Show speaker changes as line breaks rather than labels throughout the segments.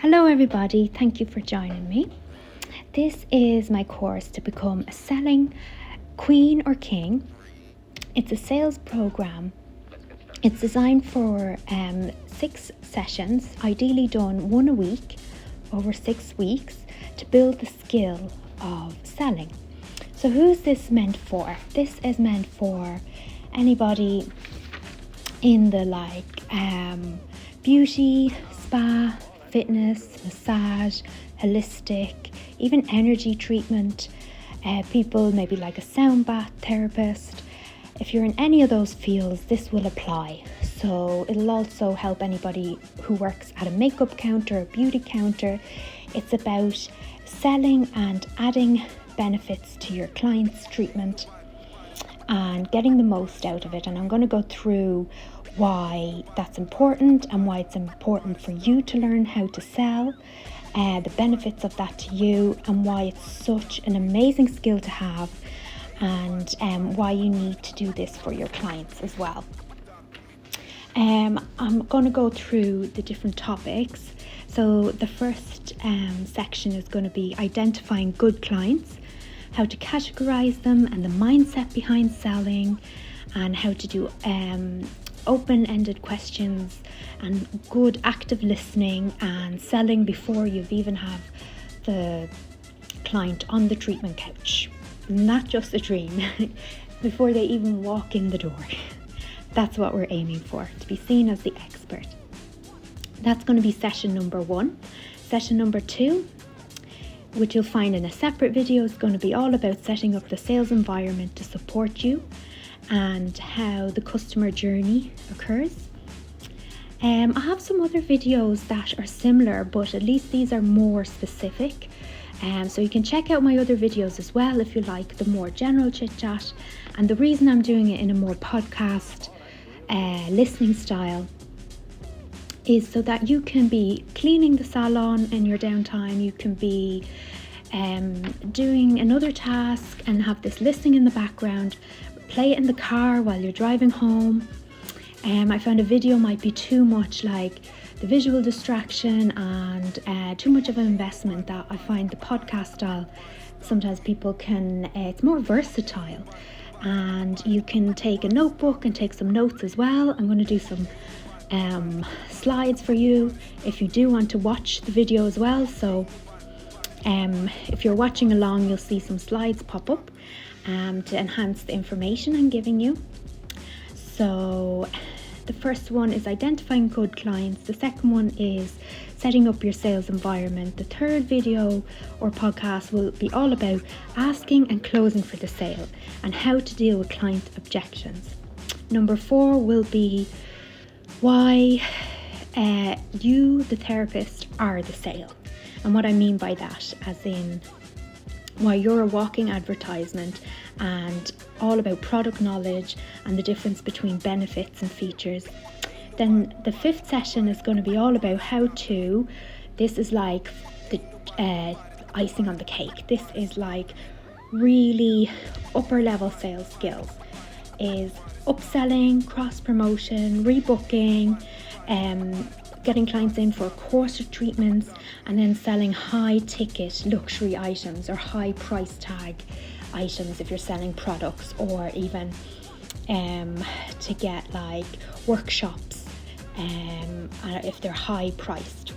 Hello everybody, thank you for joining me. This is my course to become a selling queen or king. It's a sales program. It's designed for 6 sessions, ideally done one a week over 6 weeks to build the skill of selling. So who's this meant for? This is meant for anybody in the beauty, spa, fitness, massage, holistic, even energy treatment, people maybe like a sound bath therapist. If you're in any of those fields, this will apply. So it'll also help anybody who works at a makeup counter, a beauty counter. It's about selling and adding benefits to your client's treatment and getting the most out of it. And I'm going to go through why that's important and why it's important for you to learn how to sell, the benefits of that to you, and why it's such an amazing skill to have, and why you need to do this for your clients as well. I'm going to go through the different topics. So the first section is going to be identifying good clients, how to categorize them and the mindset behind selling, and how to do open-ended questions and good active listening and selling before you've even have the client on the treatment couch. Not just a dream, before they even walk in the door. That's what we're aiming for, to be seen as the expert. That's going to be session number 1. Session number 2, which you'll find in a separate video, is going to be all about setting up the sales environment to support you and how the customer journey occurs. I have some other videos that are similar, but at least these are more specific. So you can check out my other videos as well if you like the more general chit chat. And the reason I'm doing it in a more podcast listening style is so that you can be cleaning the salon in your downtime. You can be doing another task and have this listening in the background. Play it in the car while you're driving home. I found a video might be too much like the visual distraction and too much of an investment, that I find the podcast style, sometimes people can, it's more versatile, and you can take a notebook and take some notes as well. I'm going to do some slides for you if you do want to watch the video as well. So if you're watching along, you'll see some slides pop up to enhance the information I'm giving you. So the first one is identifying good clients. The second one is setting up your sales environment. The third video or podcast will be all about asking and closing for the sale and how to deal with client objections. Number 4 will be why you, the therapist, are the sale. And what I mean by that, as in why you're a walking advertisement, and all about product knowledge and the difference between benefits and features. Then the 5th session is going to be all about how to, this is like the icing on the cake. This is like really upper level sales skills, is upselling, cross promotion, rebooking, getting clients in for a course of treatments, and then selling high ticket luxury items or high price tag items if you're selling products, or even to get like workshops if they're high priced,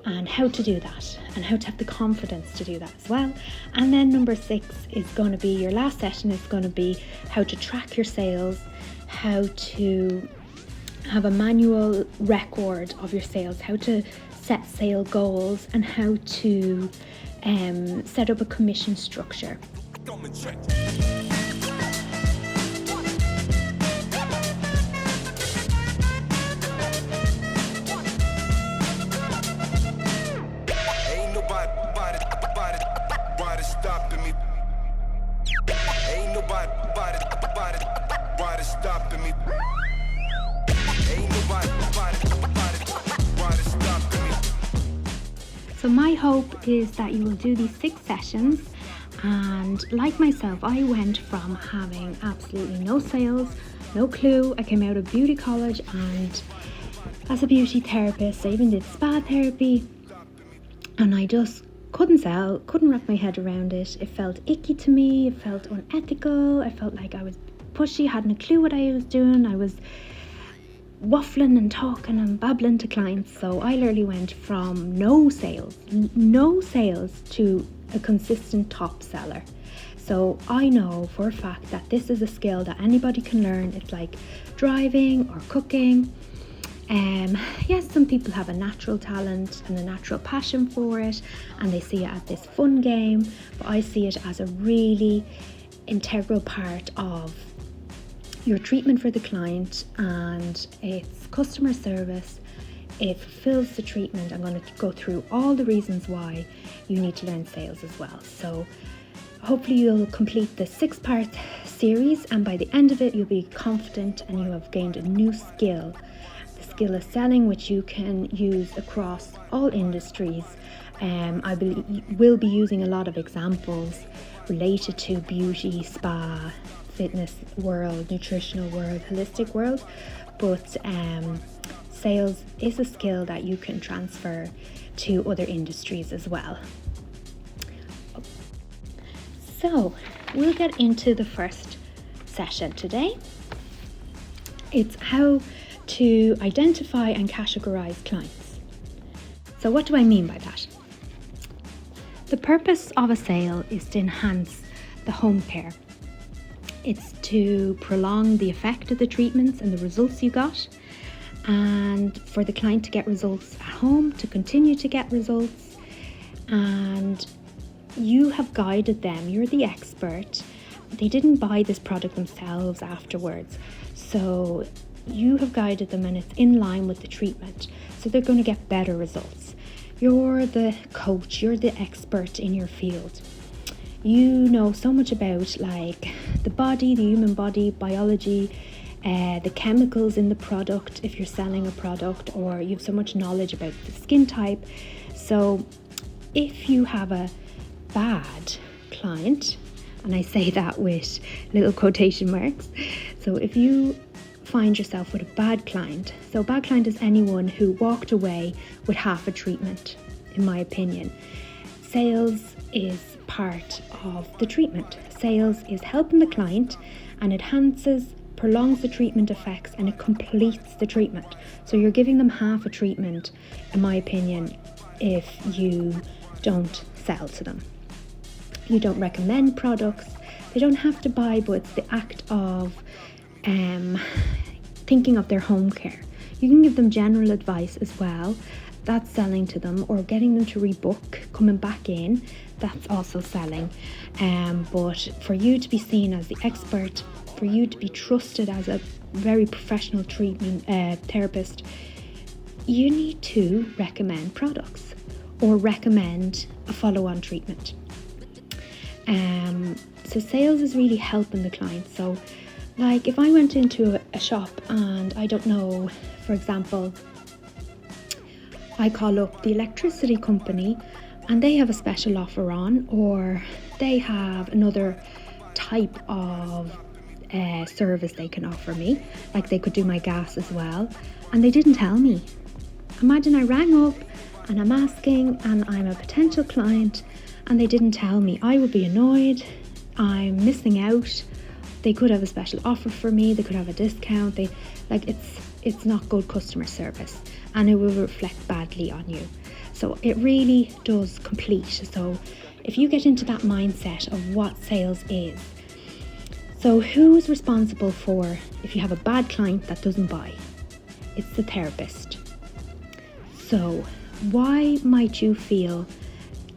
and how to do that and how to have the confidence to do that as well. And then number 6 is going to be your last session, is going to be how to track your sales, how to have a manual record of your sales, how to set sale goals, and how to set up a commission structure. So my hope is that you will do these 6 sessions, and like myself, I went from having absolutely no sales, no clue. I came out of beauty college, and as a beauty therapist, I even did spa therapy, and I just couldn't sell, couldn't wrap my head around it. It felt icky to me, it felt unethical, I felt like I was pushy, hadn't a clue what I was doing. I was waffling and talking and babbling to clients. So I literally went from no sales to a consistent top seller. So I know for a fact that this is a skill that anybody can learn. It's like driving or cooking. Yes, some people have a natural talent and a natural passion for it, and they see it as this fun game, but I see it as a really integral part of your treatment for the client, and it's customer service. It fulfills the treatment. I'm going to go through all the reasons why you need to learn sales as well. So hopefully you'll complete the 6-part series, and by the end of it you'll be confident and you have gained a new skill, the skill of selling, which you can use across all industries. I will be using a lot of examples related to beauty, spa, fitness world, nutritional world, holistic world, but sales is a skill that you can transfer to other industries as well. So we'll get into the first session today. It's how to identify and categorize clients. So what do I mean by that? The purpose of a sale is to enhance the home care. It's to prolong the effect of the treatments and the results you got, and for the client to get results at home, to continue to get results, and you have guided them. You're the expert. They didn't buy this product themselves afterwards, so you have guided them and it's in line with the treatment, so they're going to get better results. You're the coach, you're the expert in your field. You know so much about like the body, the human body, biology, the chemicals in the product if you're selling a product, or you have so much knowledge about the skin type. So if you have a bad client, and I say that with little quotation marks, so if you find yourself with a bad client, so a bad client is anyone who walked away with half a treatment, in my opinion. Sales is part of the treatment. Sales is helping the client and enhances, prolongs the treatment effects, and it completes the treatment. So you're giving them half a treatment, in my opinion, if you don't sell to them. You don't recommend products. They don't have to buy, but it's the act of thinking of their home care. You can give them general advice as well. That's selling to them, or getting them to rebook, coming back in. That's also selling. But for you to be seen as the expert, for you to be trusted as a very professional treatment therapist, you need to recommend products or recommend a follow-on treatment. So sales is really helping the client. So like if I went into a shop and I don't know, for example, I call up the electricity company and they have a special offer on, or they have another type of service they can offer me, like they could do my gas as well, and they didn't tell me. Imagine I rang up and I'm asking and I'm a potential client and they didn't tell me. I would be annoyed. I'm missing out. They could have a special offer for me, they could have a discount. It's not good customer service, and it will reflect badly on you. So it really does complete. So if you get into that mindset of what sales is, so who's responsible for if you have a bad client that doesn't buy? It's the therapist. So why might you feel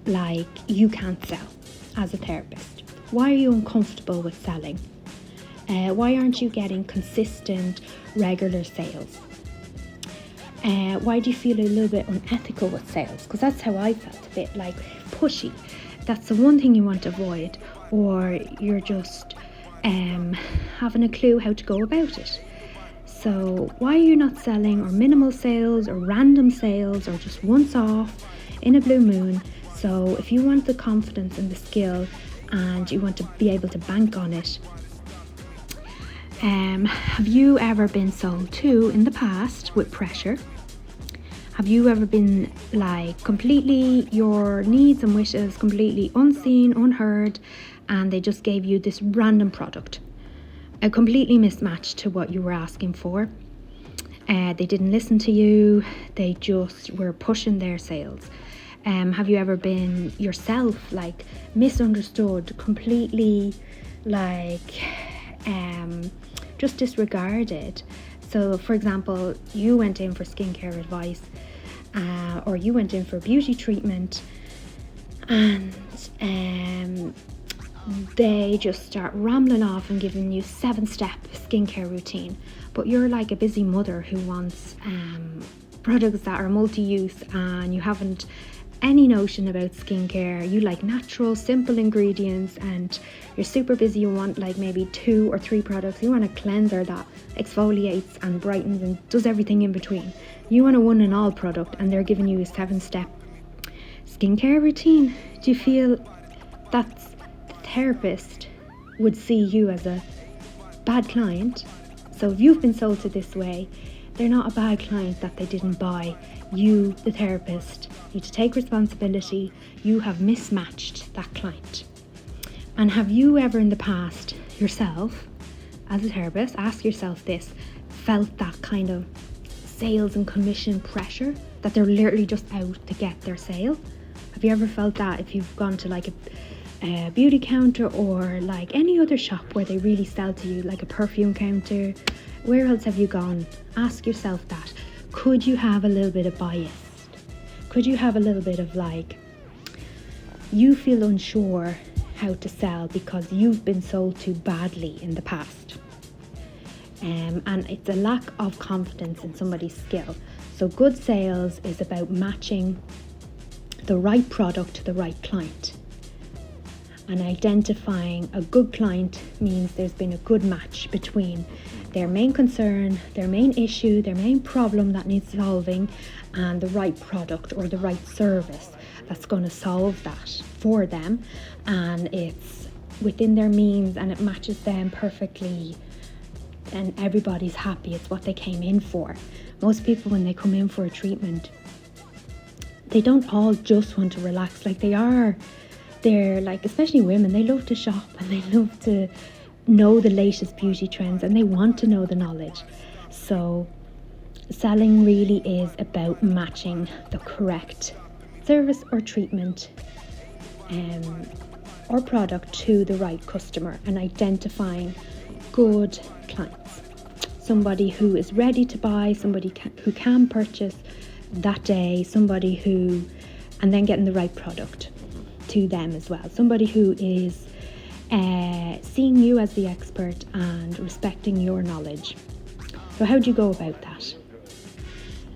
like you can't sell as a therapist? Why are you uncomfortable with selling? Why aren't you getting consistent, regular sales? Why do you feel a little bit unethical with sales? Because that's how I felt, a bit like pushy. That's the one thing you want to avoid, or you're just having a clue how to go about it. So why are you not selling, or minimal sales, or random sales, or just once off in a blue moon? So if you want the confidence and the skill and you want to be able to bank on it, have you ever been sold to in the past with pressure? Have you ever been like completely, your needs and wishes completely unseen, unheard, and they just gave you this random product, a completely mismatched to what you were asking for? They didn't listen to you, they just were pushing their sales. Have you ever been yourself like misunderstood, completely like just disregarded? So for example, you went in for skincare advice, or you went in for beauty treatment, and they just start rambling off and giving you 7-step skincare routine, but you're like a busy mother who wants products that are multi-use, and you haven't any notion about skincare. You like natural, simple ingredients, and you're super busy. You want like maybe 2 or 3 products. You want a cleanser that exfoliates and brightens and does everything in between. You want a one and all product, and they're giving you a 7-step skincare routine. Do you feel that the therapist would see you as a bad client? So if you've been sold to this way, they're not a bad client that they didn't buy. You, the therapist, need to take responsibility. You have mismatched that client. And have you ever in the past yourself, as a therapist, ask yourself this, felt that kind of sales and commission pressure, that they're literally just out to get their sale? Have you ever felt that if you've gone to like a beauty counter, or like any other shop where they really sell to you, like a perfume counter? Where else have you gone? Ask yourself that. Could you have a little bit of bias? Could you have a little bit of like, you feel unsure how to sell because you've been sold to badly in the past? And it's a lack of confidence in somebody's skill. So good sales is about matching the right product to the right client. And identifying a good client means there's been a good match between their main concern, their main issue, their main problem that needs solving, and the right product or the right service that's going to solve that for them. And it's within their means, and it matches them perfectly, and everybody's happy. It's what they came in for. Most people, when they come in for a treatment, they don't all just want to relax. Like they're like, especially women, they love to shop and they love to know the latest beauty trends, and they want to know the knowledge. So selling really is about matching the correct service or treatment or product to the right customer, and identifying good clients, somebody who is ready to buy, somebody who can purchase that day, somebody who, and then getting the right product to them as well, somebody who is seeing you as the expert and respecting your knowledge. So how do you go about that?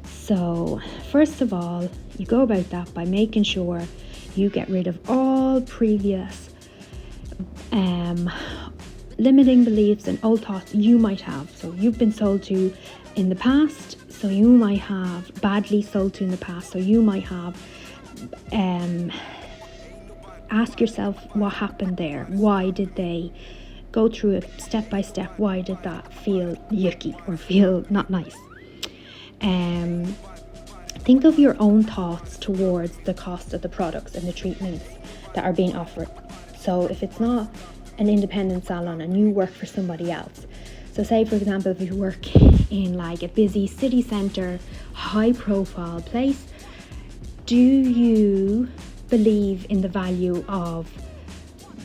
So first of all, you go about that by making sure you get rid of all previous limiting beliefs and old thoughts you might have. So you've been sold to in the past, so you might have badly sold to in the past, so you might have ask yourself what happened there. Why did they go through it step by step? Why did that feel yucky or feel not nice? Think of your own thoughts towards the cost of the products and the treatments that are being offered. So if it's not an independent salon and you work for somebody else, so say for example if you work in like a busy city centre, high profile place, do you believe in the value of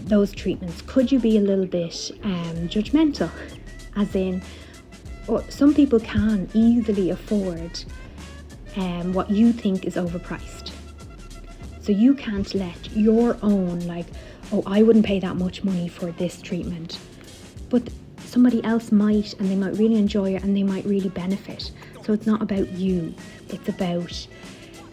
those treatments? Could you be a little bit judgmental, as in, or some people can easily afford what you think is overpriced, so you can't let your own like, oh, I wouldn't pay that much money for this treatment, but somebody else might, and they might really enjoy it and they might really benefit. So it's not about you, it's about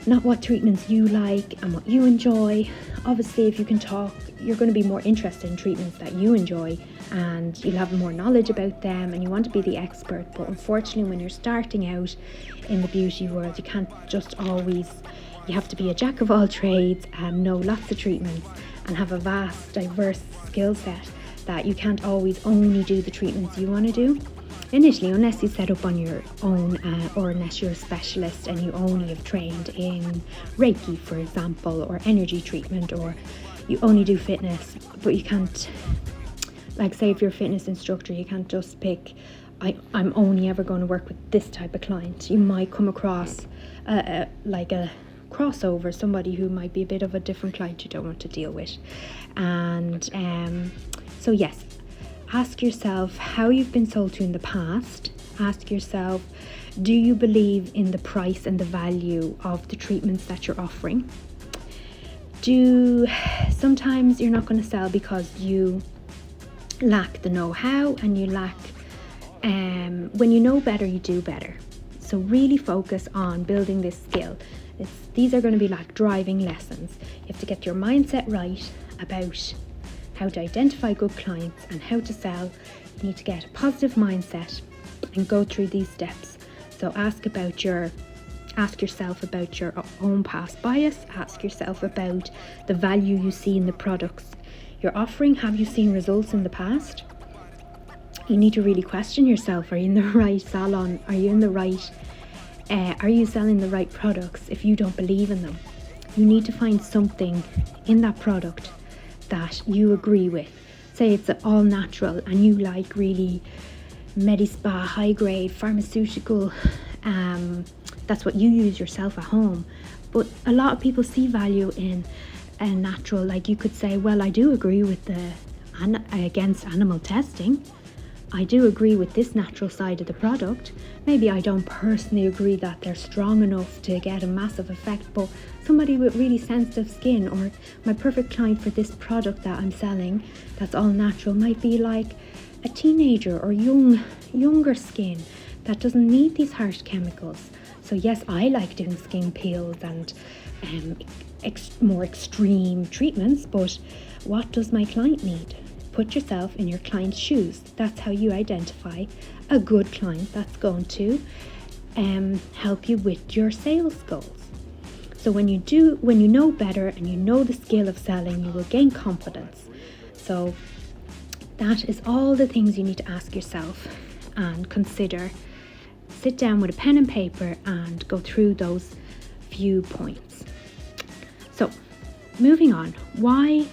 not what treatments you like and what you enjoy. Obviously, if you can talk, you're going to be more interested in treatments that you enjoy, and you'll have more knowledge about them, and you want to be the expert. But unfortunately, when you're starting out in the beauty world, you can't just always, you have to be a jack of all trades and know lots of treatments and have a vast, diverse skill set, that you can't always only do the treatments you want to do. initially, unless you set up on your own, or unless you're a specialist and you only have trained in Reiki, for example, or energy treatment, or you only do fitness, but you can't, like say if you're a fitness instructor, you can't just pick, I'm only ever going to work with this type of client. You might come across like a crossover, somebody who might be a bit of a different client you don't want to deal with. And so yes, ask yourself how you've been sold to in the past. Ask yourself, do you believe in the price and the value of the treatments that you're offering? Sometimes you're not going to sell because you lack the know-how, and you lack, when you know better, you do better. So really focus on building this skill. These are going to be like driving lessons. You have to get your mindset right about how to identify good clients and how to sell. You need to get a positive mindset and go through these steps. So ask yourself about your own past bias. Ask yourself about the value you see in the products you're offering. Have you seen results in the past? You need to really question yourself. Are you in the right salon? Are you in the right are you selling the right products? If you don't believe in them, you need to find something in that product that you agree with. Say it's all natural and you like really medi-spa, high grade, pharmaceutical, that's what you use yourself at home. But a lot of people see value in a natural, like you could say, well, I do agree with against animal testing. I do agree with this natural side of the product. Maybe I don't personally agree that they're strong enough to get a massive effect, but somebody with really sensitive skin, or my perfect client for this product that I'm selling that's all natural, might be like a teenager or younger skin that doesn't need these harsh chemicals. So yes, I like doing skin peels and more extreme treatments, but what does my client need? Put yourself in your client's shoes. That's how you identify a good client that's going to help you with your sales goals. So when you know better and you know the skill of selling, you will gain confidence. So that is all the things you need to ask yourself and consider. Sit down with a pen and paper and go through those few points. So moving on, why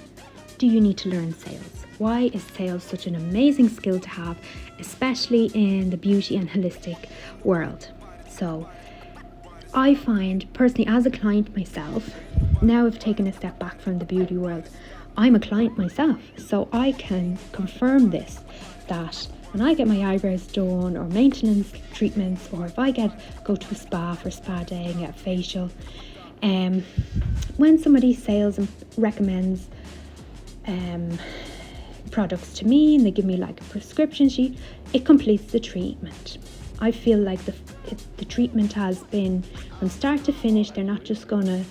do you need to learn sales? Why is sales such an amazing skill to have, especially in the beauty and holistic world? So I find personally, as a client myself, now I've taken a step back from the beauty world, I'm a client myself, so I can confirm this, that when I get my eyebrows done or maintenance treatments, or if I go to a spa for spa day and get a facial, when somebody sales and recommends products to me and they give me like a prescription sheet, it completes the treatment. I feel like the treatment has been from start to finish. They're not just gonna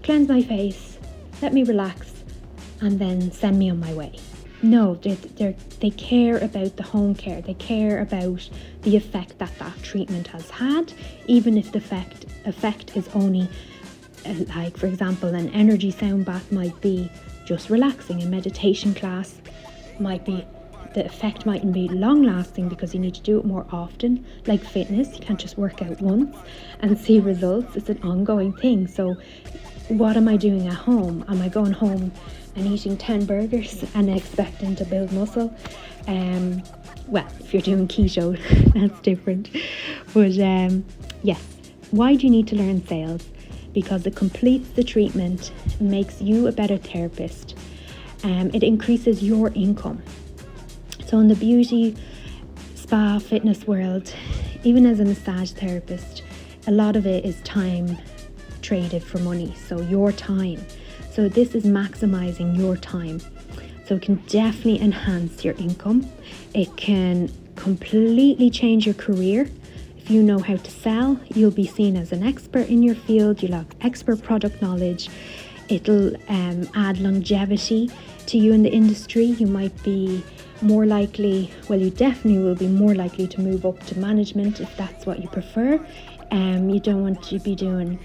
cleanse my face, let me relax, and then send me on my way. No, they care about the home care. They care about the effect that treatment has had, even if the effect is only like, for example, an energy sound bath might be just relaxing. A meditation class might be, the effect mightn't be long lasting because you need to do it more often. Like fitness, you can't just work out once and see results. It's an ongoing thing. So what am I doing at home? Am I going home and eating 10 burgers and expecting to build muscle? Well, if you're doing keto, that's different. But yes, why do you need to learn sales? Because it completes the treatment, makes you a better therapist. It increases your income. So in the beauty, spa, fitness world, even as a massage therapist, a lot of it is time traded for money. So your time. So this is maximizing your time. So it can definitely enhance your income. It can completely change your career. If you know how to sell, you'll be seen as an expert in your field. You'll have expert product knowledge. It'll add longevity to you in the industry. You might be more likely, well, you definitely will be more likely to move up to management if that's what you prefer. You don't want to be doing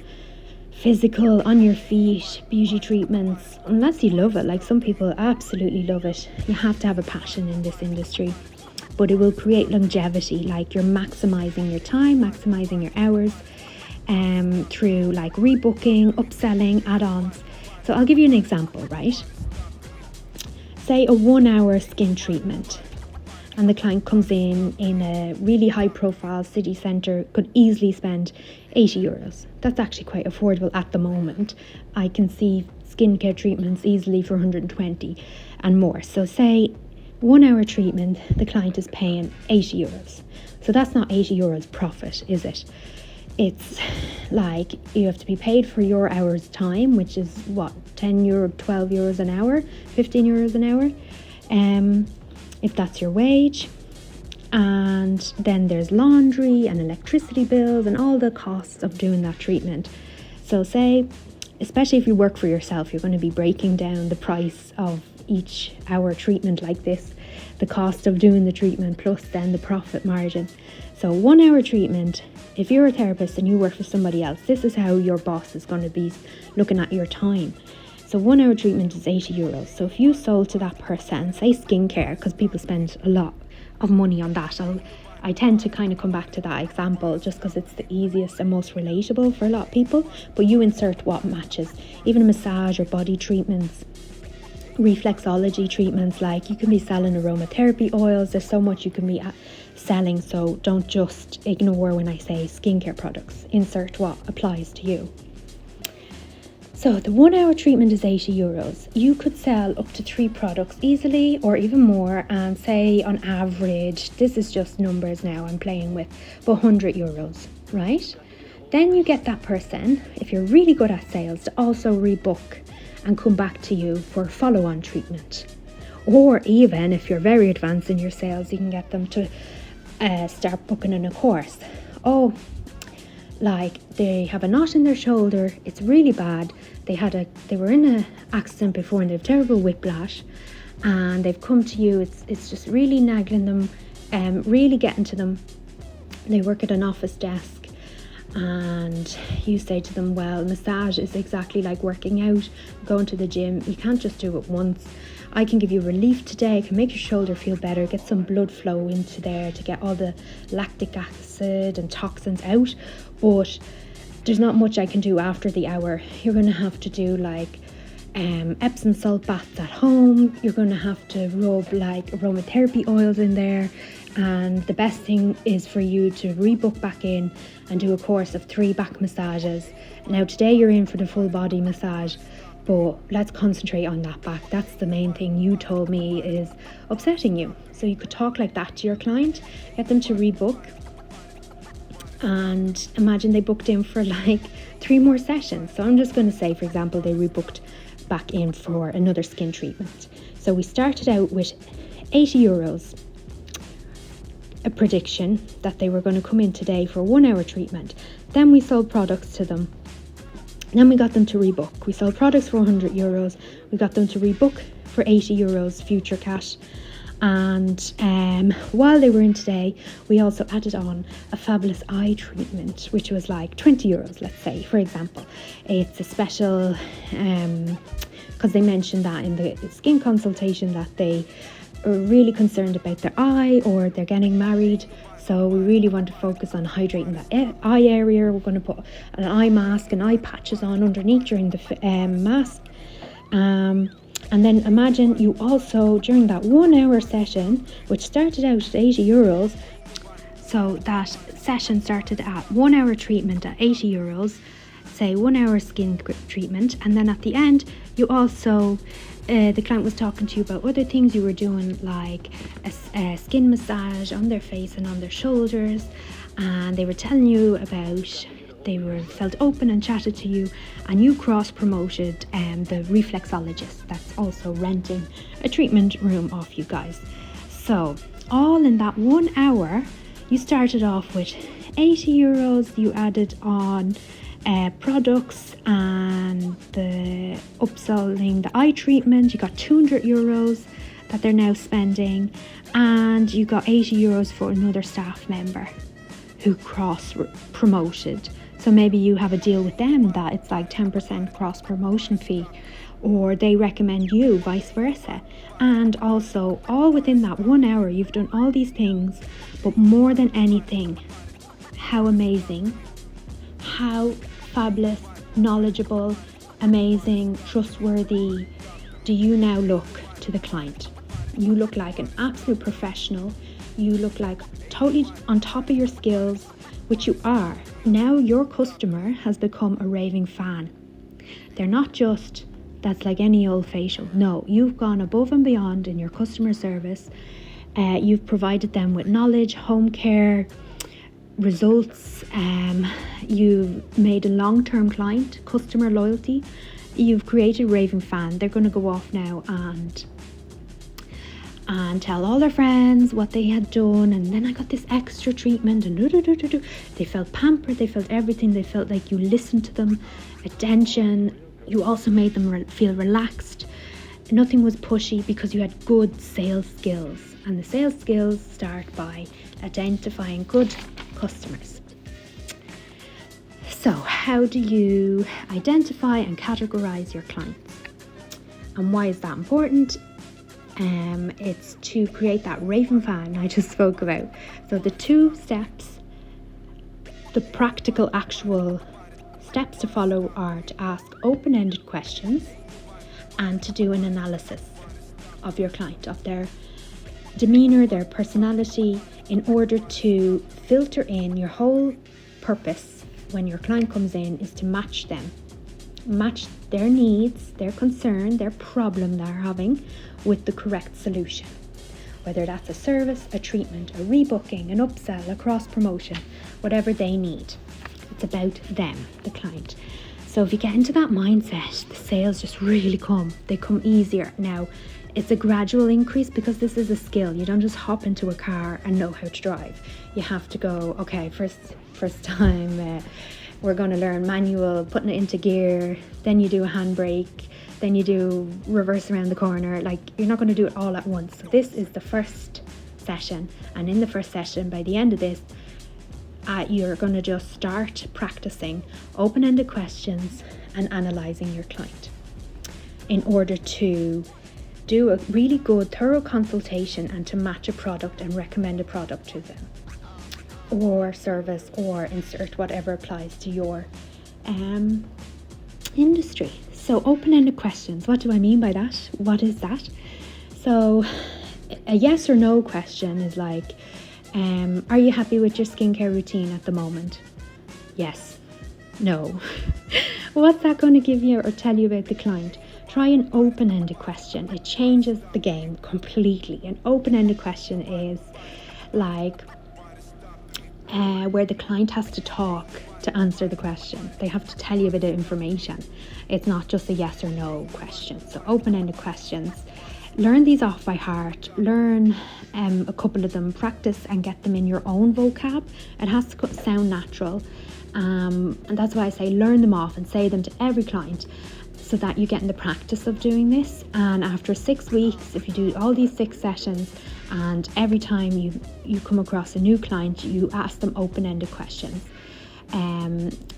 physical, on your feet, beauty treatments, unless you love it. Like some people absolutely love it. You have to have a passion in this industry. but it will create longevity, like you're maximizing your time, maximizing your hours through like rebooking, upselling, add-ons. So I'll give you an example, right? Say a 1 hour skin treatment, and the client comes in a really high profile city centre, could easily spend €80. That's actually quite affordable at the moment. I can see skincare treatments easily for 120 and more. So say 1 hour treatment, the client is paying €80. So that's not €80 profit, is it? It's like you have to be paid for your hour's time, which is what, €10, €12 an hour, €15 an hour, if that's your wage. And then there's laundry and electricity bills and all the costs of doing that treatment. So say, especially if you work for yourself, you're going to be breaking down the price of each hour treatment like this, the cost of doing the treatment plus then the profit margin. So 1 hour treatment, if you're a therapist and you work for somebody else, this is how your boss is going to be looking at your time. So 1 hour treatment is €80. So if you sold to that person, say skincare, because people spend a lot of money on that, I tend to kind of come back to that example just because it's the easiest and most relatable for a lot of people, but you insert what matches. Even a massage or body treatments, reflexology treatments, like you can be selling aromatherapy oils. There's so much you can be selling, so don't just ignore when I say skincare products. Insert what applies to you. So the 1 hour treatment is €80. You could sell up to 3 products easily, or even more, and say on average, this is just numbers now I'm playing with, but €100, right? Then you get that person, if you're really good at sales, to also rebook and come back to you for follow-on treatment. Or even if you're very advanced in your sales, you can get them to start booking in a course. Oh, like they have a knot in their shoulder, it's really bad. They were in an accident before and they have terrible whiplash, and they've come to you. It's just really nagging them, really getting to them. They work at an office desk, and you say to them, well, massage is exactly like working out, going to the gym. You can't just do it once. I can give you relief today. I can make your shoulder feel better, get some blood flow into there to get all the lactic acid and toxins out, but there's not much I can do after the hour. You're going to have to do like Epsom salt baths at home. You're going to have to rub like aromatherapy oils in there, and the best thing is for you to rebook back in and do a course of 3 back massages. Now today you're in for the full body massage, but let's concentrate on that back. That's the main thing you told me is upsetting you. So you could talk like that to your client, get them to rebook, and imagine they booked in for like 3 more sessions. So I'm just going to say, for example, they rebooked back in for another skin treatment. So we started out with €80, a prediction that they were going to come in today for a 1 hour treatment. Then we sold products to them. Then we got them to rebook. We sold products for €100. We got them to rebook for €80 future cash. And while they were in today, we also added on a fabulous eye treatment, which was like €20, let's say, for example. It's a special, because they mentioned that in the skin consultation that they are really concerned about their eye, or they're getting married. So we really want to focus on hydrating the eye area. We're going to put an eye mask and eye patches on underneath during the mask. And then imagine you also, during that 1 hour session, which started out at €80, so that session started at 1 hour treatment at €80, say 1 hour skin treatment, and then at the end, you also, the client was talking to you about other things you were doing, like a skin massage on their face and on their shoulders, and they were telling you about, they felt open and chatted to you, and you cross-promoted the reflexologist that's also renting a treatment room off you guys. So all in that 1 hour, you started off with €80. You added on products and the upselling the eye treatment. You got €200 that they're now spending, and you got €80 for another staff member who cross-promoted So maybe you have a deal with them that it's like 10% cross promotion fee, or they recommend you, vice versa. And also, all within that 1 hour, you've done all these things. But more than anything, how amazing, how fabulous, knowledgeable, amazing, trustworthy do you now look to the client? You look like an absolute professional. You look like totally on top of your skills, which you are. Now your customer has become a raving fan. They're not just, that's like any old facial. No, you've gone above and beyond in your customer service. You've provided them with knowledge, home care, results. You've made a long-term client, customer loyalty. You've created a raving fan. They're going to go off now and tell all their friends what they had done, and then I got this extra treatment, and they felt pampered, they felt everything, they felt like you listened to them, attention. You also made them feel relaxed. Nothing was pushy because you had good sales skills, and the sales skills start by identifying good customers. So how do you identify and categorize your clients, and why is that important? It's to create that raving fan I just spoke about. So the 2 steps, the practical actual steps to follow, are to ask open-ended questions and to do an analysis of your client, of their demeanor, their personality, in order to filter in. Your whole purpose when your client comes in is to match them, match their needs, their concern, their problem they're having with the correct solution. Whether that's a service, a treatment, a rebooking, an upsell, a cross promotion, whatever they need. It's about them, the client. So if you get into that mindset, the sales just really come. They come easier. Now, it's a gradual increase because this is a skill. You don't just hop into a car and know how to drive. You have to go, okay, first time, we're going to learn manual, putting it into gear, then you do a handbrake, then you do reverse around the corner. Like, you're not going to do it all at once. So this is the first session, and in the first session, by the end of this, you're going to just start practicing open-ended questions and analysing your client in order to do a really good, thorough consultation and to match a product and recommend a product to them, or service, or insert whatever applies to your industry. So open-ended questions, what do I mean by that? What is that? So a yes or no question is like, are you happy with your skincare routine at the moment? Yes. No. What's that going to give you or tell you about the client? Try an open-ended question. It changes the game completely. An open-ended question is like where the client has to talk to answer the question. They have to tell you a bit of information. It's not just a yes or no question. So open-ended questions. Learn these off by heart. Learn a couple of them. Practice and get them in your own vocab. It has to sound natural. And that's why I say learn them off and say them to every client, so that you get in the practice of doing this. And after 6 weeks, if you do all these 6 sessions, and every time you come across a new client, you ask them open-ended questions,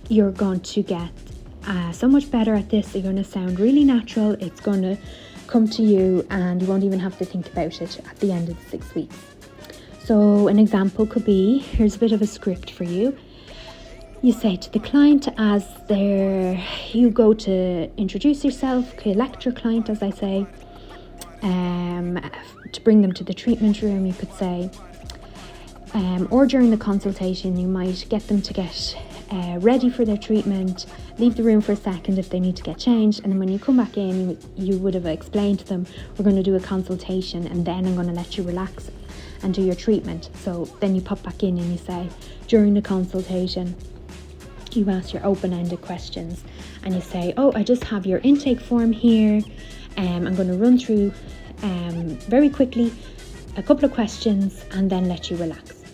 you're going to get so much better at this. You're going to sound really natural. It's going to come to you, and you won't even have to think about it at the end of the 6 weeks. So an example could be, here's a bit of a script for you. You say to the client as you go to introduce yourself, collect your client, as I say, to bring them to the treatment room, you could say, or during the consultation, you might get them to get ready for their treatment, leave the room for a second if they need to get changed, and then when you come back in, you would have explained to them, we're going to do a consultation, and then I'm going to let you relax and do your treatment. So then you pop back in and you say, during the consultation, you ask your open-ended questions, and you say, oh, I just have your intake form here. I'm going to run through very quickly a couple of questions and then let you relax.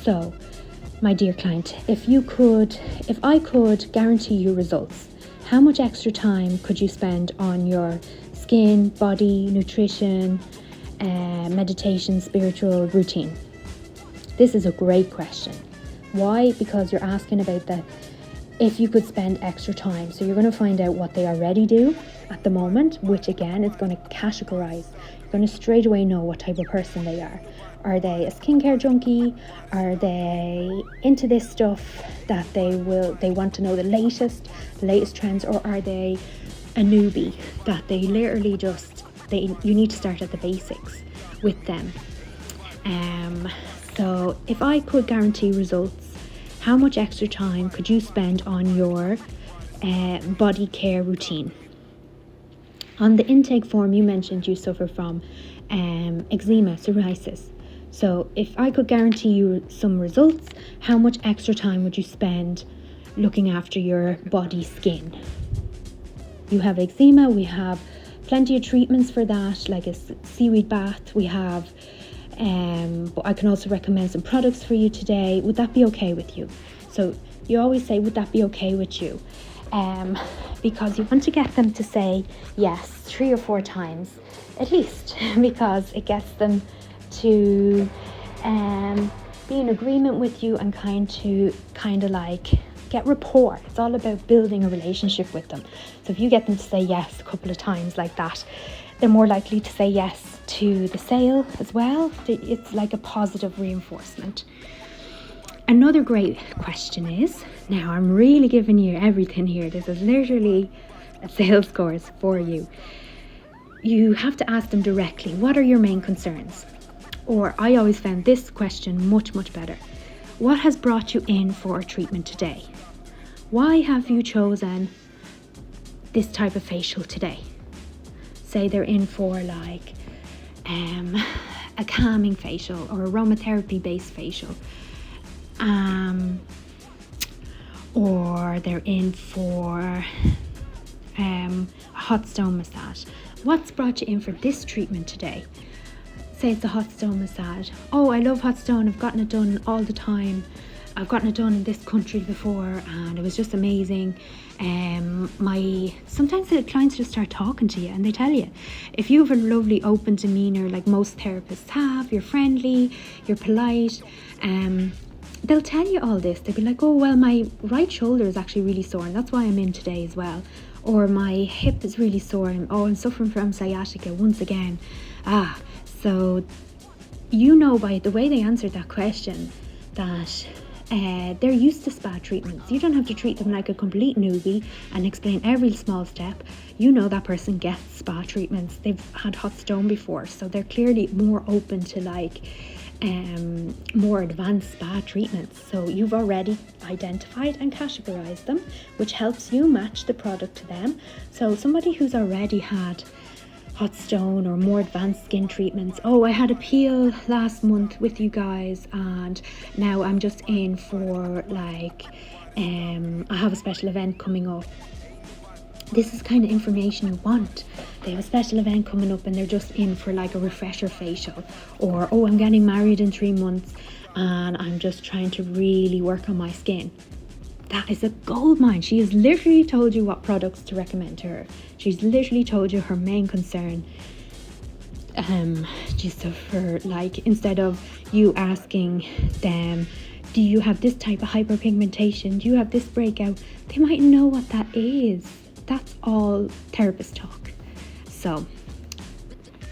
So, my dear client, if I could guarantee you results, how much extra time could you spend on your skin, body, nutrition, meditation, spiritual routine? This is a great question. Why? Because you're asking about if you could spend extra time. So you're going to find out what they already do at the moment, which again is going to categorize. You're going to straight away know what type of person they are. Are they a skincare junkie? Are they into this stuff that they want to know the latest trends? Or are they a newbie that they literally you need to start at the basics with them? So if I could guarantee results, how much extra time could you spend on your body care routine? On the intake form, you mentioned you suffer from eczema, psoriasis. So if I could guarantee you some results, how much extra time would you spend looking after your body skin? You have eczema, we have plenty of treatments for that, like a seaweed bath. We have, but I can also recommend some products for you today. Would that be okay with you? So you always say, would that be okay with you? Because you want to get them to say yes 3 or 4 times at least, because it gets them to be in agreement with you and kind of like get rapport. It's all about building a relationship with them. So if you get them to say yes a couple of times like that, they're more likely to say yes to the sale as well. It's like a positive reinforcement. Another great question is, now I'm really giving you everything here. This is literally a sales course for you. You have to ask them directly, what are your main concerns? Or I always found this question much, much better. What has brought you in for a treatment today? Why have you chosen this type of facial today? Say they're in for like a calming facial or aromatherapy based facial. Or they're in for a hot stone massage. What's brought you in for this treatment today? Say it's a hot stone massage. Oh, I love hot stone. I've gotten it done all the time. I've gotten it done in this country before and it was just amazing. Sometimes the clients just start talking to you and they tell you. If you have a lovely open demeanour like most therapists have, you're friendly, you're polite, they'll tell you all this. They'll be like, oh, well, my right shoulder is actually really sore and that's why I'm in today as well. Or my hip is really sore and I'm suffering from sciatica once again. So you know by the way they answered that question that they're used to spa treatments. You don't have to treat them like a complete newbie and explain every small step. You know that person gets spa treatments. They've had hot stone before, so they're clearly more open to like more advanced spa treatments. So you've already identified and categorized them, which helps you match the product to them. So somebody who's already had hot stone or more advanced skin treatments. Oh, I had a peel last month with you guys and now I'm just in for like I have a special event coming up. This is kind of information you want. They have a special event coming up and they're just in for like a refresher facial. Or, oh, I'm getting married in 3 months and I'm just trying to really work on my skin. That is a gold mine. She has literally told you what products to recommend to her. She's literally told you her main concern. Just for like, instead of you asking them, do you have this type of hyperpigmentation? Do you have this breakout? They might know what that is. That's all therapist talk. So,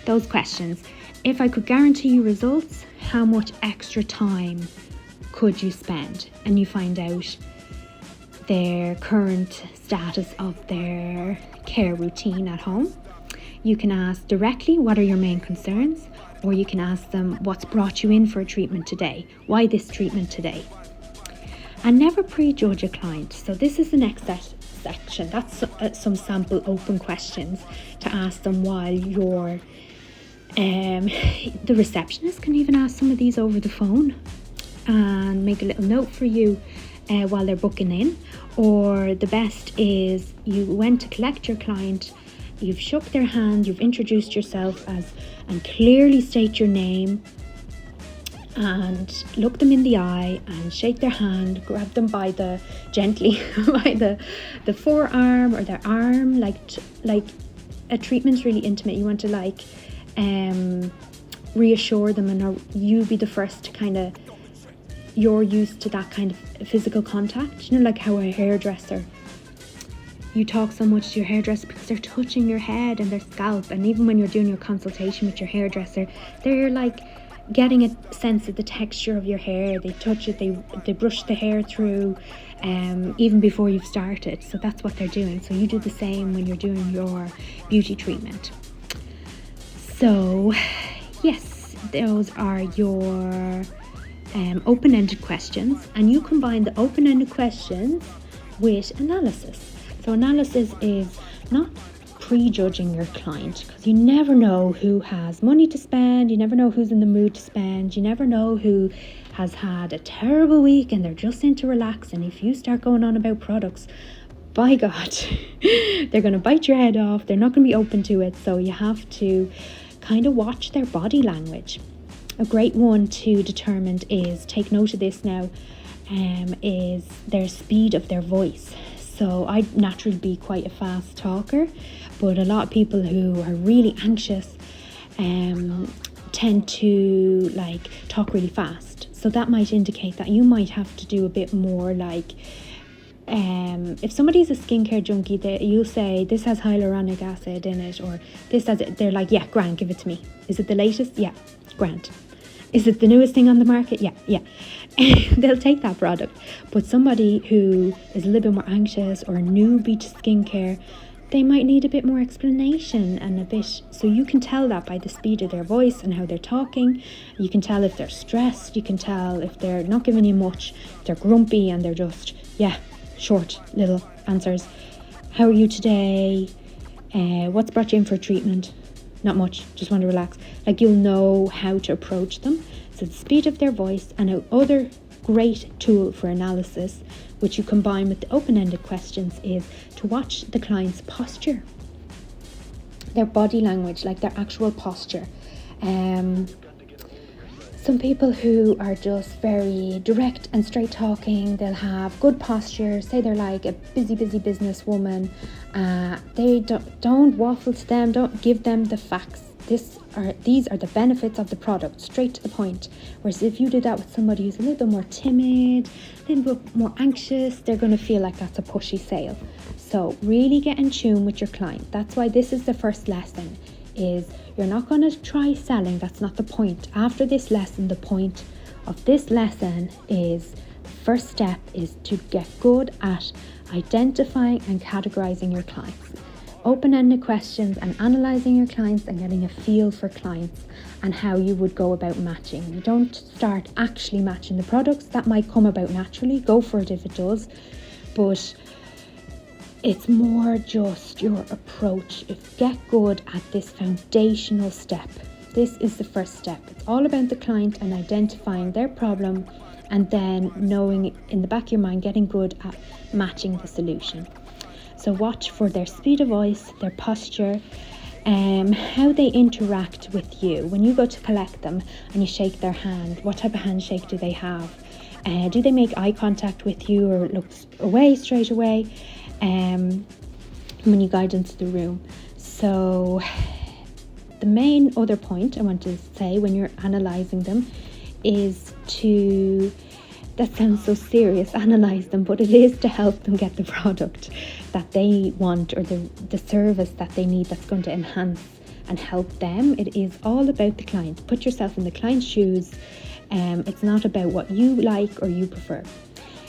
those questions. If I could guarantee you results, how much extra time could you spend? And you find out their current status of their care routine at home. You can ask directly, what are your main concerns? Or you can ask them, what's brought you in for a treatment today? Why this treatment today? And never prejudge a client. So this is the next section. That's some sample open questions to ask them while you're the receptionist can even ask some of these over the phone and make a little note for you while they're booking in. Or the best is you went to collect your client, you've shook their hand, you've introduced yourself and clearly state your name and look them in the eye and shake their hand, grab them gently by the forearm or their arm, like a treatment's really intimate. You want to reassure them and you be the first to kind of you're used to that kind of physical contact, like how a hairdresser, you talk so much to your hairdresser because they're touching your head and their scalp, and even when you're doing your consultation with your hairdresser, they're like getting a sense of the texture of your hair. They touch it, they brush the hair through even before you've started. So that's what they're doing. So you do the same when you're doing your beauty treatment. So yes, those are your open-ended questions, and you combine the open-ended questions with analysis. So analysis is not prejudging your client, because you never know who has money to spend, you never know who's in the mood to spend, you never know who has had a terrible week and they're just into relaxing. If you start going on about products, by God, they're going to bite your head off, they're not going to be open to it. So you have to kind of watch their body language. A great one to determine is, take note of this now, is their speed of their voice. So I'd naturally be quite a fast talker, but a lot of people who are really anxious tend to like talk really fast. So that might indicate that you might have to do a bit more, like if somebody's a skincare junkie, you'll say this has hyaluronic acid in it, or this has it. They're like, yeah, grand, give it to me. Is it the latest? Yeah, grand. Is it the newest thing on the market? Yeah. They'll take that product. But somebody who is a little bit more anxious or a newbie to skincare, they might need a bit more explanation and a bit. So you can tell that by the speed of their voice and how they're talking. You can tell if they're stressed. You can tell if they're not giving you much. They're grumpy and they're just, short little answers. How are you today? What's brought you in for treatment? Not much, just want to relax. Like, you'll know how to approach them. So the speed of their voice, and another great tool for analysis, which you combine with the open-ended questions, is to watch the client's posture, their body language, like their actual posture. Some people who are just very direct and straight talking, they'll have good posture. Say they're like a busy businesswoman. They don't waffle to them. Don't give them the facts. These are the benefits of the product, straight to the point. Whereas if you do that with somebody who's a little bit more timid, a little bit more anxious, they're going to feel like that's a pushy sale. So really get in tune with your client. That's why this is the first lesson. Is you're not going to try selling. That's not the point. After this lesson, the point of this lesson is, first step is to get good at identifying and categorizing your clients. Open-ended questions and analyzing your clients and getting a feel for clients and how you would go about matching. You don't start actually matching the products. That might come about naturally. Go for it if it does. But it's more just your approach. Get good at this foundational step. This is the first step. It's all about the client and identifying their problem, and then knowing in the back of your mind, getting good at matching the solution. So watch for their speed of voice, their posture, how they interact with you. When you go to collect them and you shake their hand, what type of handshake do they have? Do they make eye contact with you or look away straight away? When you guide into the room. So the main other point I want to say when you're analysing them is to, that sounds so serious, analyse them, but it is to help them get the product that they want, or the service that they need, that's going to enhance and help them. It is all about the client. Put yourself in the client's shoes. It's not about what you like or you prefer.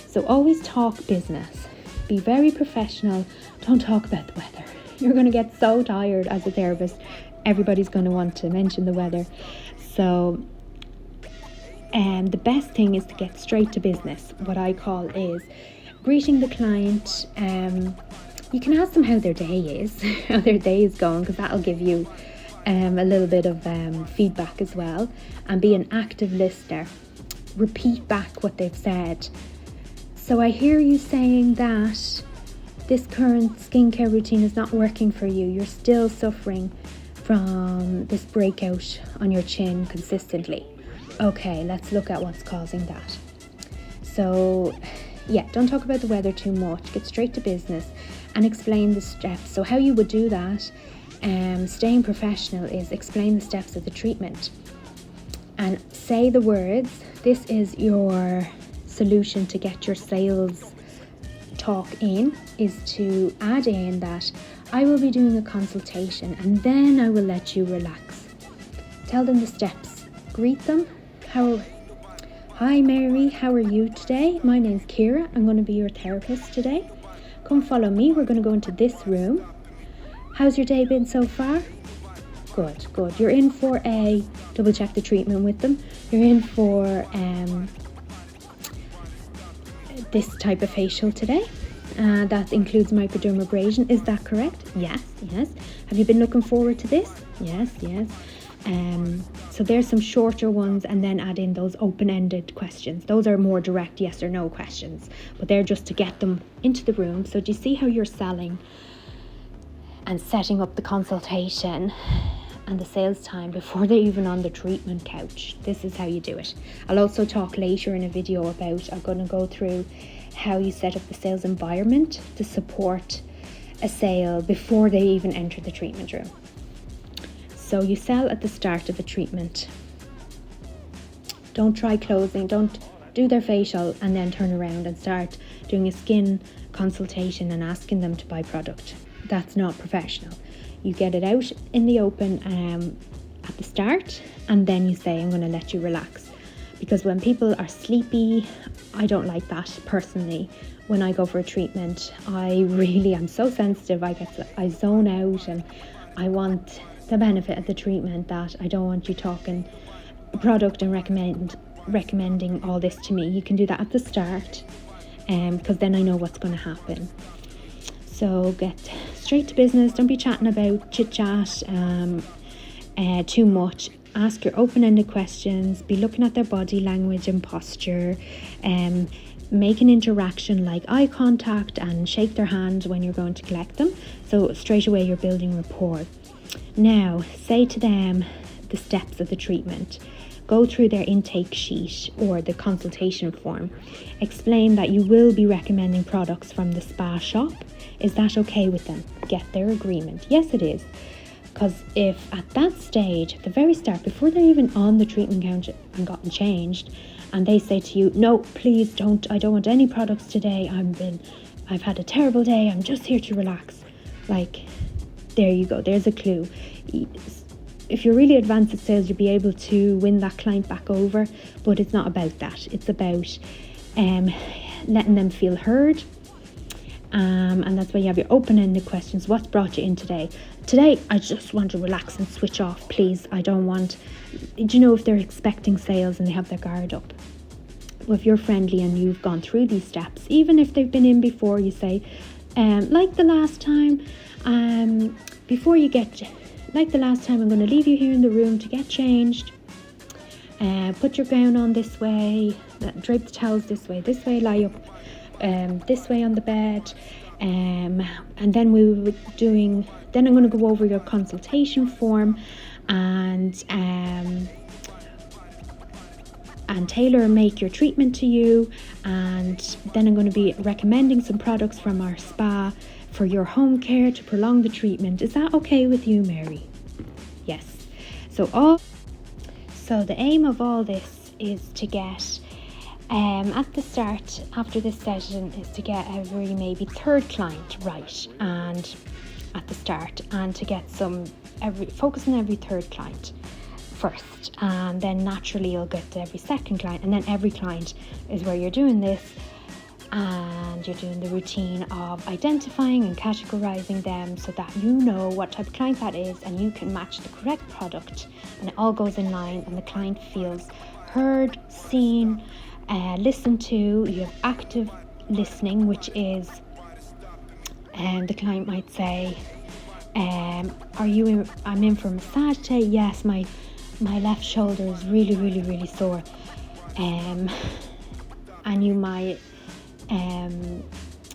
So always talk business. Be very professional. Don't talk about the weather. You're going to get so tired as a therapist. Everybody's going to want to mention the weather. So the best thing is to get straight to business. What I call is greeting the client. You can ask them how their day is, how their day is going, because that'll give you a little bit of feedback as well. And be an active listener. Repeat back what they've said. So I hear you saying that this current skincare routine is not working for you. You're still suffering from this breakout on your chin consistently. Okay, let's look at what's causing that. So don't talk about the weather too much. Get straight to business and explain the steps. So how you would do that, staying professional, is explain the steps of the treatment and say the words. This is your solution to get your sales talk in is to add in that I will be doing a consultation and then I will let you relax. Tell them the steps. Greet them. Hi Mary, how are you today? My name's Kira. I'm going to be your therapist today. Come follow me. We're going to go into this room. How's your day been so far? Good. You're in for a double check the treatment with them. You're in for this type of facial today. That includes microdermabrasion. Is that correct? Yes. Have you been looking forward to this? Yes. So there's some shorter ones, and then add in those open-ended questions. Those are more direct yes or no questions, but they're just to get them into the room. So do you see how you're selling and setting up the consultation and the sales time before they're even on the treatment couch? This is how you do it. I'll also talk later in a video about, I'm going to go through how you set up the sales environment to support a sale before they even enter the treatment room. So you sell at the start of a treatment. Don't try closing, don't do their facial and then turn around and start doing a skin consultation and asking them to buy product. That's not professional. You get it out in the open at the start, and then you say, I'm going to let you relax. Because when people are sleepy, I don't like that personally. When I go for a treatment, I'm so sensitive. I zone out, and I want the benefit of the treatment that I don't want you talking product and recommending all this to me. You can do that at the start, because then I know what's going to happen. So get straight to business. Don't be chatting about chit chat too much. Ask your open-ended questions. Be looking at their body language and posture. Make an interaction like eye contact and shake their hand when you're going to collect them. So straight away you're building rapport. Now say to them the steps of the treatment. Go through their intake sheet or the consultation form. Explain that you will be recommending products from the spa shop. Is that okay with them? Get their agreement. Yes, it is. Because if at that stage, at the very start, before they're even on the treatment counter and gotten changed, and they say to you, no, please don't, I don't want any products today, I've had a terrible day, I'm just here to relax. Like, there you go, there's a clue. If you're really advanced at sales, you'll be able to win that client back over, but it's not about that. It's about letting them feel heard. And that's why you have your open-ended questions. What's brought you in today? Today, I just want to relax and switch off, please. I don't want... Do you know if they're expecting sales and they have their guard up? Well, if you're friendly and you've gone through these steps, even if they've been in before, you say, like the last time, I'm going to leave you here in the room to get changed. Put your gown on this way, drape the towels this way, lie up this way on the bed, and then then I'm going to go over your consultation form and tailor make your treatment to you, and then I'm going to be recommending some products from our spa for your home care to prolong the treatment. Is that okay with you, Mary? Yes. So the aim of all this is to get at the start, after this session, is to get every maybe third client right, and at the start, and to get focus on every third client first, and then naturally you'll get to every second client, and then every client is where you're doing this, and you're doing the routine of identifying and categorizing them so that you know what type of client that is, and you can match the correct product, and it all goes in line, and the client feels heard, seen, listened to. You have active listening, which is the client might say, I'm in for a massage today. Yes, my left shoulder is really, really, really sore. And you might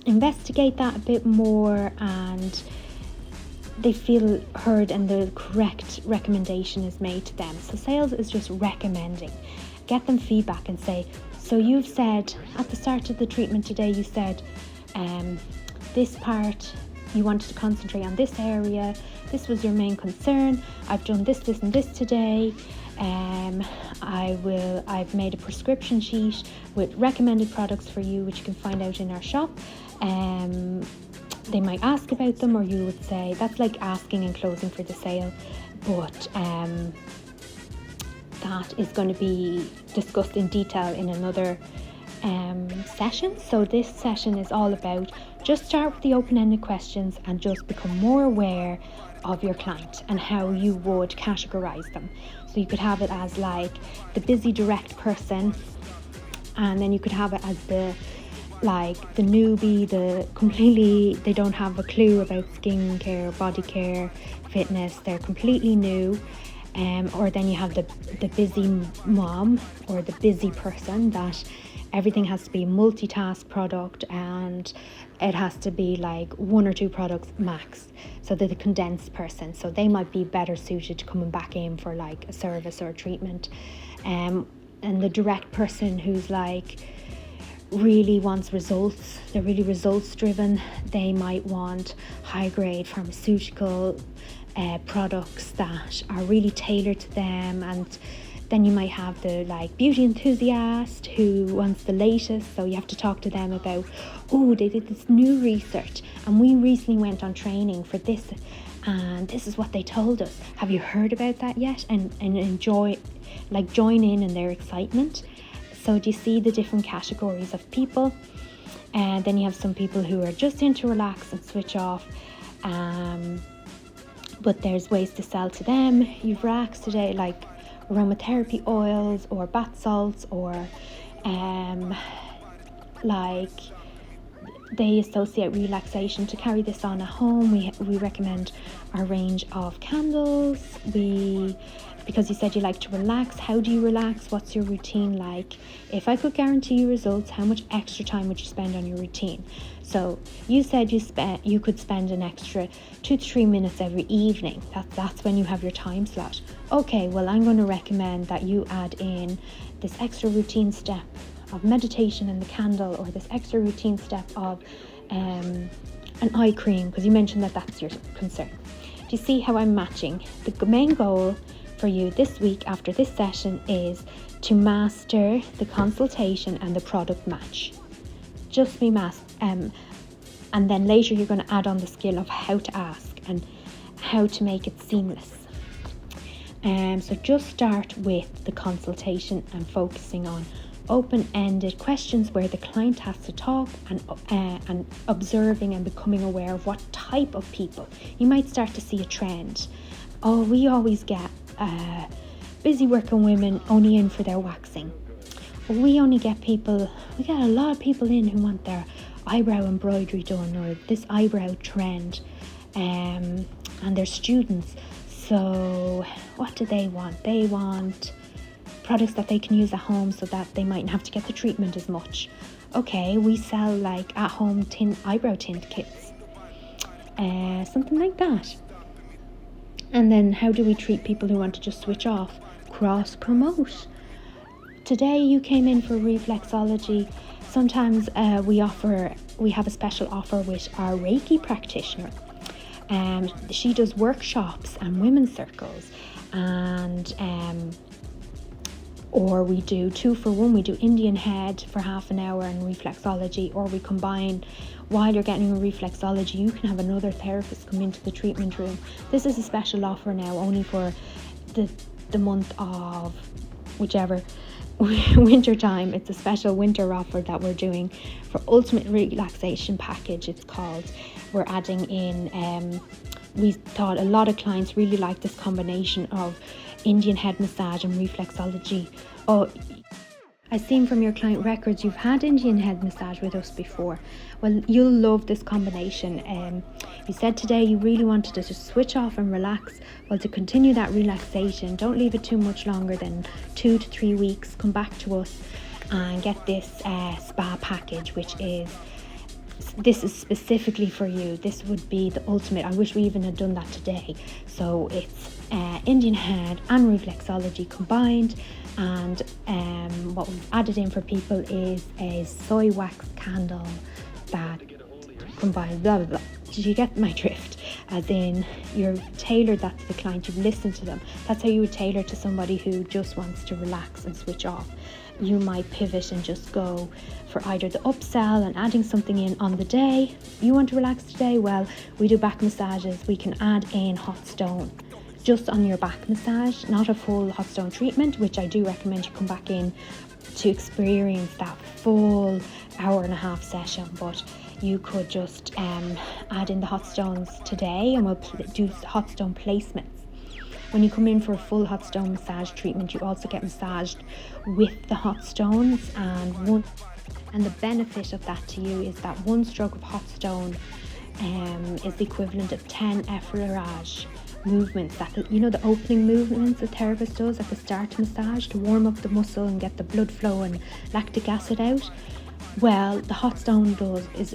investigate that a bit more, and they feel heard and the correct recommendation is made to them. So sales is just recommending. Get them feedback and say, so you've said at the start of the treatment today, you said this part, you wanted to concentrate on this area, this was your main concern, I've done this and this today, I've made a prescription sheet with recommended products for you, which you can find out in our shop. They might ask about them, or you would say that's like asking and closing for the sale, but that is going to be discussed in detail in another session. So this session is all about just start with the open-ended questions and just become more aware of your client and how you would categorize them. So you could have it as like the busy direct person, and then you could have it as the newbie, they don't have a clue about skincare, body care, fitness, they're completely new. Or then you have the busy mom or the busy person that everything has to be multitask product and it has to be like 1 or 2 products max. So they're the condensed person. So they might be better suited to coming back in for like a service or a treatment. And the direct person who's like really wants results, they're really results driven. They might want high grade pharmaceutical products that are really tailored to them. And then you might have the like beauty enthusiast who wants the latest, so you have to talk to them about, oh, they did this new research and we recently went on training for this and this is what they told us. Have you heard about that yet? And enjoy, like join in their excitement. So do you see the different categories of people? And then you have some people who are just in to relax and switch off. But there's ways to sell to them. You've racks today like aromatherapy oils or bath salts, or like they associate relaxation to carry this on at home. We recommend our range of candles. Because you said you like to relax. How do you relax? What's your routine like? If I could guarantee you results, how much extra time would you spend on your routine? So you said you could spend an extra 2 to 3 minutes every evening. That's when you have your time slot. Okay, well, I'm going to recommend that you add in this extra routine step of meditation and the candle, or this extra routine step of an eye cream, because you mentioned that that's your concern. Do you see how I'm matching? The main goal for you this week after this session is to master the consultation and the product match. Just be and then later you're going to add on the skill of how to ask and how to make it seamless. So just start with the consultation and focusing on open-ended questions where the client has to talk, and observing and becoming aware of what type of people. You might start to see a trend. Oh, we always get busy working women only in for their waxing. We get a lot of people in who want their eyebrow embroidery done, or this eyebrow trend, and they're students. So what do they want? They want products that they can use at home so that they mightn't have to get the treatment as much. Okay, we sell like at home eyebrow tint kits, something like that. And then how do we treat people who want to just switch off? Cross promote. Today you came in for reflexology. Sometimes we have a special offer with our Reiki practitioner. She does workshops and women's circles, and or we do 2 for 1. We do Indian head for half an hour and reflexology, or we combine. While you're getting a reflexology, you can have another therapist come into the treatment room. This is a special offer now, only for the month of whichever winter time. It's a special winter offer that we're doing for Ultimate Relaxation Package, it's called. We're adding in, we thought a lot of clients really like this combination of Indian head massage and reflexology. Oh, I've seen from your client records you've had Indian head massage with us before. Well, you'll love this combination. You said today you really wanted to just switch off and relax. Well, to continue that relaxation, don't leave it too much longer than 2 to 3 weeks. Come back to us and get this spa package, this is specifically for you. This would be the ultimate. I wish we even had done that today. So it's Indian head and reflexology combined, and what we've added in for people is a soy wax candle that combines blah blah blah. Did you get my drift? as in you've tailored that to the client, you've listened to them. That's how you would tailor to somebody who just wants to relax and switch off. You might pivot and just go for either the upsell and adding something in on the day. You want to relax today? Well, we do back massages. We can add in hot stone just on your back massage, not a full hot stone treatment, which I do recommend you come back in to experience that full hour-and-a-half session. But you could just add in the hot stones today, and we'll do hot stone placements. When you come in for a full hot stone massage treatment, you also get massaged with the hot stones, and the benefit of that to you is that one stroke of hot stone is the equivalent of 10 effleurage movements, that the opening movements the therapist does at the start of massage to warm up the muscle and get the blood flow and lactic acid out. Well, the hot stone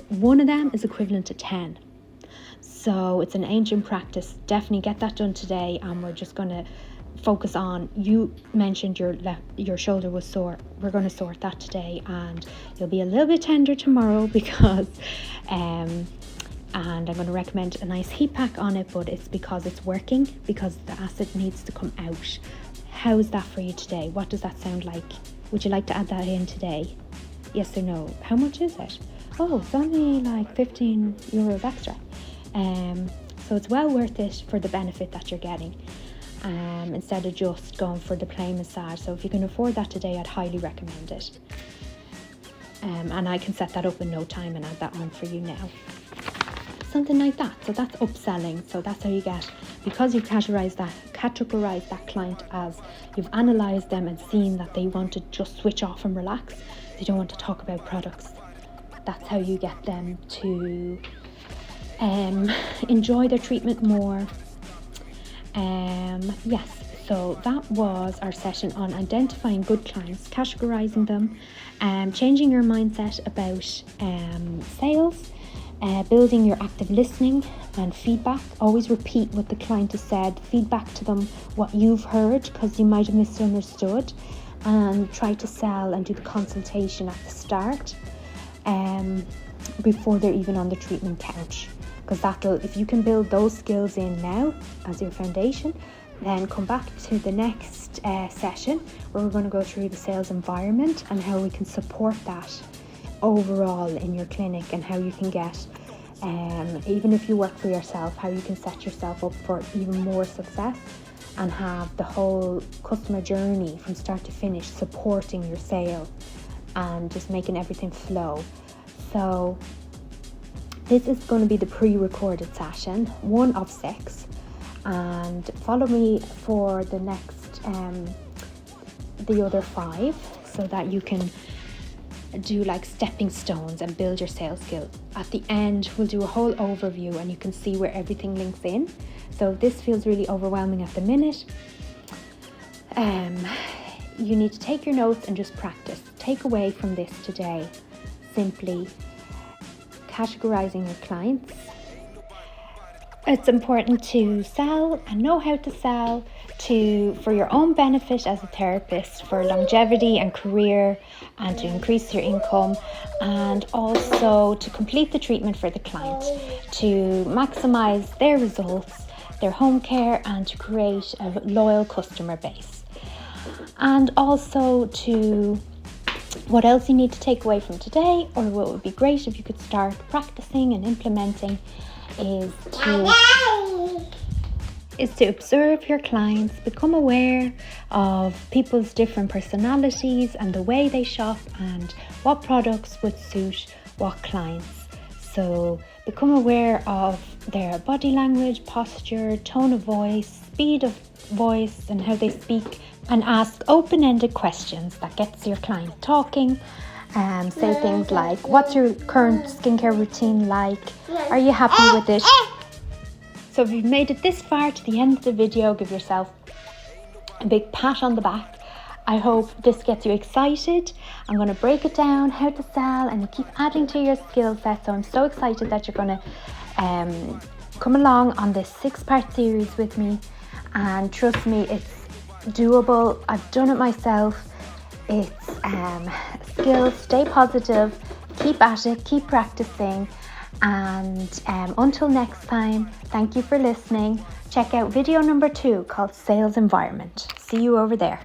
one of them is equivalent to 10. So it's an ancient practice. Definitely get that done today, and we're just going to focus on, you mentioned your shoulder was sore. We're going to sort that today, and you'll be a little bit tender tomorrow because and I'm going to recommend a nice heat pack on it, but it's because it's working, because the acid needs to come out. How is that for you today? What does that sound like? Would you like to add that in today? Yes or no? How much is it? Oh, it's only like 15 euros extra. So it's well worth it for the benefit that you're getting, instead of just going for the plain massage. So if you can afford that today, I'd highly recommend it. And I can set that up in no time and add that on for you now. Something like that. So that's upselling. So that's how you get, because you've categorized that client, as you've analyzed them and seen that they want to just switch off and relax. They don't want to talk about products. That's how you get them to enjoy their treatment more. Yes, so that was our session on identifying good clients, categorizing them, changing your mindset about sales, building your active listening and feedback. Always repeat what the client has said, feedback to them what you've heard, because you might have misunderstood, and try to sell and do the consultation at the start before they're even on the treatment couch. Because if you can build those skills in now as your foundation, then come back to the next session where we're going to go through the sales environment and how we can support that overall in your clinic, and how you can get, even if you work for yourself, how you can set yourself up for even more success and have the whole customer journey from start to finish supporting your sale and just making everything flow. So this is going to be the pre-recorded session, 1 of 6, and follow me for the next, the other 5, so that you can do like stepping stones and build your sales skills. At the end, we'll do a whole overview and you can see where everything links in. So if this feels really overwhelming at the minute, you need to take your notes and just practice. Take away from this today, simply categorizing your clients. It's important to sell and know how to sell for your own benefit as a therapist, for longevity and career, and to increase your income, and also to complete the treatment for the client, to maximize their results, their home care, and to create a loyal customer base. And also to what else you need to take away from today, or what would be great if you could start practicing and implementing, is to observe your clients, become aware of people's different personalities and the way they shop and what products would suit what clients. So become aware of their body language, posture, tone of voice, speed of voice, and how they speak, and ask open-ended questions that gets your client talking. Say things like, what's your current skincare routine like? Are you happy with it? So if you've made it this far to the end of the video, give yourself a big pat on the back. I hope this gets you excited. I'm going to break it down, how to sell, and keep adding to your skill set. So I'm so excited that you're going to come along on this 6-part series with me. And trust me, it's doable. I've done it myself. It's skills. Stay positive. Keep at it. Keep practicing. And until next time, thank you for listening. Check out video number 2 called Sales Environment. See you over there.